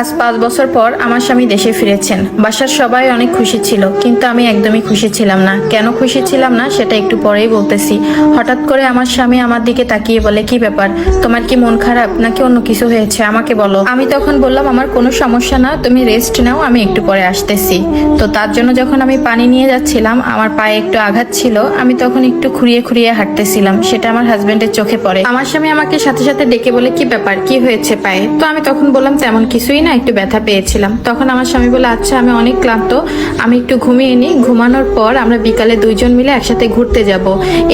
আজ 5 বছর পর আমার স্বামী দেশে ফিরেছেন। বাসার সবাই অনেক খুশি ছিল, কিন্তু আমি একদমই খুশি ছিলাম না। কেন খুশি ছিলাম না সেটা একটু পরেই বলতেছি। হঠাৎ করে আমার স্বামী আমার দিকে তাকিয়ে বলে, কি ব্যাপার, তোমার কি মন খারাপ নাকি অন্য কিছু হয়েছে, আমাকে বলো। আমি তখন বললাম, আমার কোনো সমস্যা না, তুমি রেস্ট নাও, আমি একটু পরে আসতেছি। তো তার জন্য যখন আমি পানি নিয়ে যাচ্ছিলাম, আমার পায়ে একটু আঘাত ছিল, আমি তখন একটু খুঁড়িয়ে খুঁড়িয়ে হাঁটতেছিলাম। সেটা আমার হাজবেন্ডের চোখে পড়ে। আমার স্বামী আমাকে সাথে সাথে ডেকে বলে, কি ব্যাপার, কি হয়েছে পায়ে? তো আমি তখন বললাম, তেমন কিছুই না, একটু ব্যথা পেয়েছিলাম। তখন আমার স্বামী বলে, আচ্ছা আমি অনেক ক্লান্ত, আমি একটু ঘুমিয়ে নিই, ঘুমানোর পর আমরা বিকালে দুইজন মিলে একসাথে ঘুরতে যাব।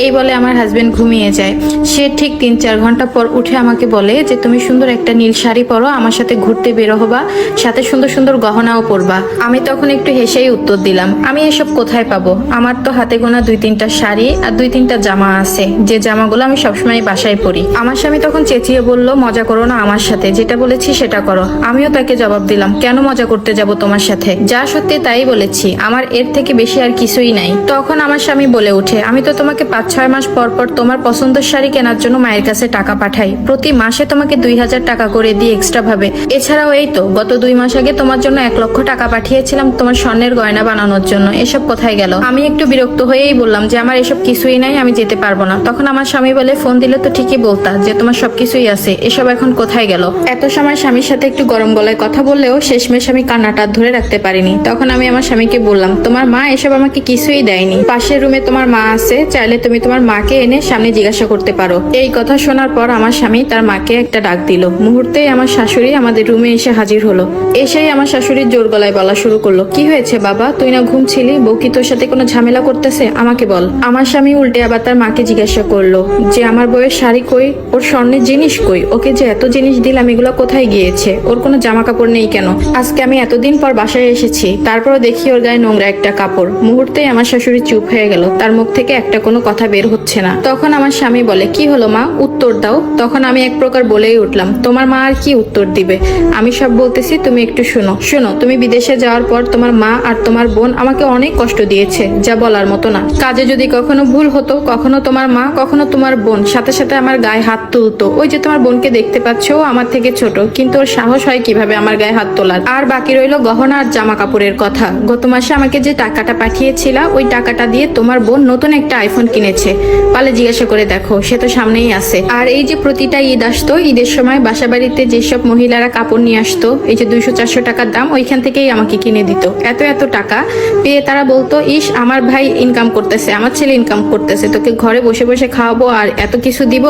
এই বলে আমার হাজবেন্ড ঘুমিয়ে যায়। সে ঠিক 3-4 ঘন্টা পর উঠে আমাকে বলে যে, তুমি সুন্দর একটা নীল শাড়ি পরো, আমার সাথে ঘুরতে বেরো হবা, সাথে সুন্দর সুন্দর গহনাও পরবা। আমি তখন একটু হেসেই উত্তর দিলাম, আমি এসব কোথায় পাবো? আমার তো হাতে গোনা 2-3টা শাড়ি আর 2-3টা জামা আছে, যে জামাগুলো আমি সবসময় বাসায় পরি। আমার স্বামী তখন চেঁচিয়ে বলল, মজা করো না আমার সাথে, যেটা বলেছি সেটা করো। আমিও তাকে জবাব দিলাম, কেন মজা করতে যাব তোমার সাথে? যা সত্যি তাই বলেছি, আমার এর থেকে বেশি আর কিছুই নাই। তখন আমার স্বামী বলে ওঠে, আমি তো তোমাকে 5-6 মাস পর পর তোমার পছন্দের শাড়ি কেনার জন্য মায়ের কাছে টাকা পাঠাই, প্রতি মাসে তোমাকে 2000 টাকা করে দিই এক্সট্রা ভাবে। এছাড়াও এই তো গত 2 মাস আগে তোমার জন্য 1 লক্ষ টাকা পাঠিয়েছিলাম তোমার স্বর্ণের গয়না বানানোর জন্য। এসব কোথায় গেল? আমি একটু বিরক্ত হয়েই বললাম যে, আমার এসব কিছুই নাই, আমি যেতে পারবো না। তখন আমার স্বামী বলে, ফোন দিলে তো ঠিকই বলতা যে তোমার সবকিছুই আছে, এসব এখন কোথায় গেল? এত সময় স্বামীর সাথে একটু গরম গলায় কথা বললেও শেষমেশ আমি কান্নাটা ধরে রাখতে পারিনি। তখন আমি আমার স্বামীকে বললাম, তোমার মা এসব আমাকে কিছুই দেয়নি, পাশের রুমে তোমার মা আছে, চাইলে তুমি তোমার মাকে এনে সামনে জিজ্ঞাসা করতে পারো। এই কথা শোনার পর আমার স্বামী তার মাকে একটা ডাক দিল। মুহূর্তেই আমার শাশুড়ি আমাদের রুমে এসে হাজির হলো। এসেই আমার শাশুড়ির জোর গলায় বলা শুরু করলো, কি হয়েছে বাবা, তুই না ঘুমছিলি? বউ কি তোর সাথে কোনো ঝামেলা করতেছে? আমাকে বল। আমার স্বামী উল্টে আবার তার মাকে জিজ্ঞাসা করলো যে, আমার বউয়ের শাড়ি কই, ওর স্বর্ণের জিনিস কই, ওকে যে এত জিনিস দিলাম এগুলো কোথায় গিয়েছে, ওর কোনো জামা কাপড় নেই কেন? আজকে আমি এতদিন পর বাসায় এসেছি, তারপরও দেখি ওর গায়ে নোংরা একটা কাপড়। মুহূর্তেই আমার শাশুড়ি চুপ হয়ে গেল, তার মুখ থেকে একটা কোনো কথা বের হচ্ছে না। তখন আমার স্বামী বলে, কি হলো মা, উত্তর দাও। তখন আমি এক প্রকার বলেই উঠলাম, তোমার মা আর কি উত্তর দিবে, আমি সব বলতেছি, তুমি একটু শোনো। শোনো, তুমি বিদেশে যাওয়ার পর তোমার মা আর তোমার বোন আমাকে অনেক কষ্ট দিয়েছে, যা বলার মতো না। কাজে যদি কখনো ভুল হতো, কখনো তোমার মা কখনো তোমার বোন সাথে সাথে আমার গায়ে হাত তুলতো। ওই যে তোমার বোনকে দেখতে পাচ্ছ, ও আমার থেকে ছোট, কিন্তু ওর সাহস হয় কিভাবে আমার গায়ে হাত তোলার? আর বাকি রইল গহনা আর জামা কাপড়ের কথা। গত মাসে আমাকে যে টাকাটা পাঠিয়েছিলা, ওই টাকাটা দিয়ে তোমার বোন নতুন একটা আইফোন কিনেছে, পালে জিজ্ঞাসা করে দেখো, সে তো সামনেই আছে। আর এই যে প্রতিটা ঈদ আসতো, ঈদের সময় বাসা বাড়িতে যেসব মহিলারা কাপড় নিয়ে আসতো, এই যে 200-400 টাকার দাম, ওইখান থেকেই আমাকে কিনে দিত। এত এত টাকা পেয়ে তারা বলতো, ইস আমার ভাই ইনকাম করতেছে, আমার ছেলে ইনকাম করতেছে, তোকে ঘরে বসে বসে খাওয়াবো আর এত কিছু দিব।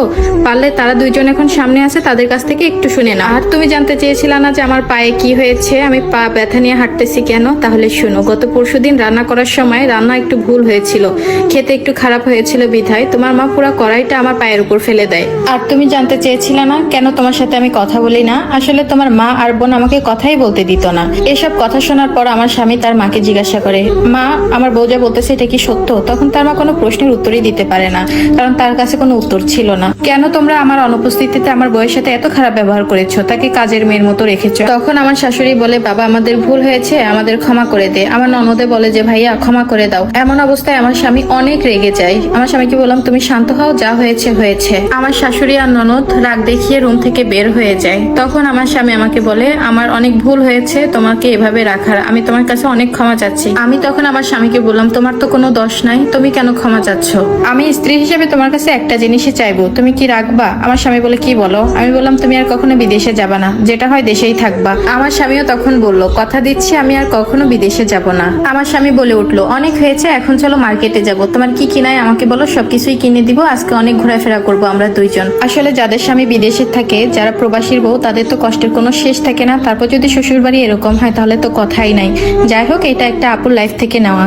পারলে তারা দুইজন এখন সামনে আছে, তাদের কাছ থেকে একটু শুনে না। আর তুমি জানতে চেয়েছিলে না যে আমার পায়ে কি হয়েছে, আমি পা ব্যথা নিয়ে হাঁটতেছি কেন? তাহলে শুনো, গত পরশুদিন রান্না করার সময় রান্না একটু ভুল হয়েছিল, খেতে একটু খারাপ হয়েছিল বিধায় তোমার মা পুরো কড়াইটা আমার পায়ের উপর ফেলে দেয়। আর তুমি জানতে চেয়েছিলে না কেন তোমার সাথে আমি কথা বলি না? আসলে তোমার মা আর বোন আমাকে কথাই বলতে দিত না। এসব কথা শোনার পর আমার স্বামী তার মাকে জিজ্ঞাসা করে, মা আমার বউ যা বলতেছে এটা কি সত্য? তখন তার মা কোনো প্রশ্নের উত্তরই দিতে পারে না, কারণ তার কাছে কোনো উত্তর ছিল না। কেন তোমরা আমার অনুপস্থিতিতে আমার বউয়ের সাথে এত খারাপ ব্যবহার করেছো, তাকে কাজের মেয়ের মতো রেখেছো? তখন আমার শাশুড়ি বলে, বাবা আমাদের ভুল হয়েছে, আমাদের ক্ষমা করে দে। আমার ননদে বলে যে, ভাইয়া ক্ষমা করে দাও। এমন অবস্থায় আমার স্বামী অনেক রেগে যায়। আমার স্বামীকে বললাম, তুমি শান্ত হও, যা হয়েছে হয়েছে। আমার শাশুড়ি আর ননদ রাগ দেখিয়ে রুম থেকে বের হয়ে যায়। তখন আমার স্বামী আমাকে বলে, আমার অনেক ভুল হয়েছে তোমাকে এভাবে রাখার, আমি তোমার কাছে অনেক ক্ষমা চাচ্ছি। আমি তখন আমার স্বামীকে বললাম, তোমার তো কোনো দোষ নাই, তুমি কেন ক্ষমা চাচ্ছ? আমি স্ত্রী হিসেবে তোমার কাছে একটা জিনিসই চাইবো, তুমি কি রাখবা? আমার স্বামী বলে, কি বলো? আমি বললাম, তুমি আর কখনো বিদেশে যাবা না, যেটা হয় দেশেই থাকবা। আমার স্বামীও তখন বলল, কথা দিচ্ছি আমি আর কখনো বিদেশে যাব না। আমার স্বামী বলে উঠলো, অনেক হয়েছে, এখন চলো মার্কেটে যাব, তোমার কি কিনাই আমাকে বলো, সবকিছুই কিনে দিব, আজকে অনেক ঘোরাফেরা করবো আমরা দুইজন। আসলে যাদের স্বামী বিদেশে থাকে, যারা প্রবাসীর বউ, তাদের তো কষ্টের কোনো শেষ থাকে না। তারপর যদি শ্বশুর বাড়ি এরকম হয় তাহলে তো কথাই নাই। যাই হোক, এটা একটা আপুর লাইফ থেকে নেওয়া।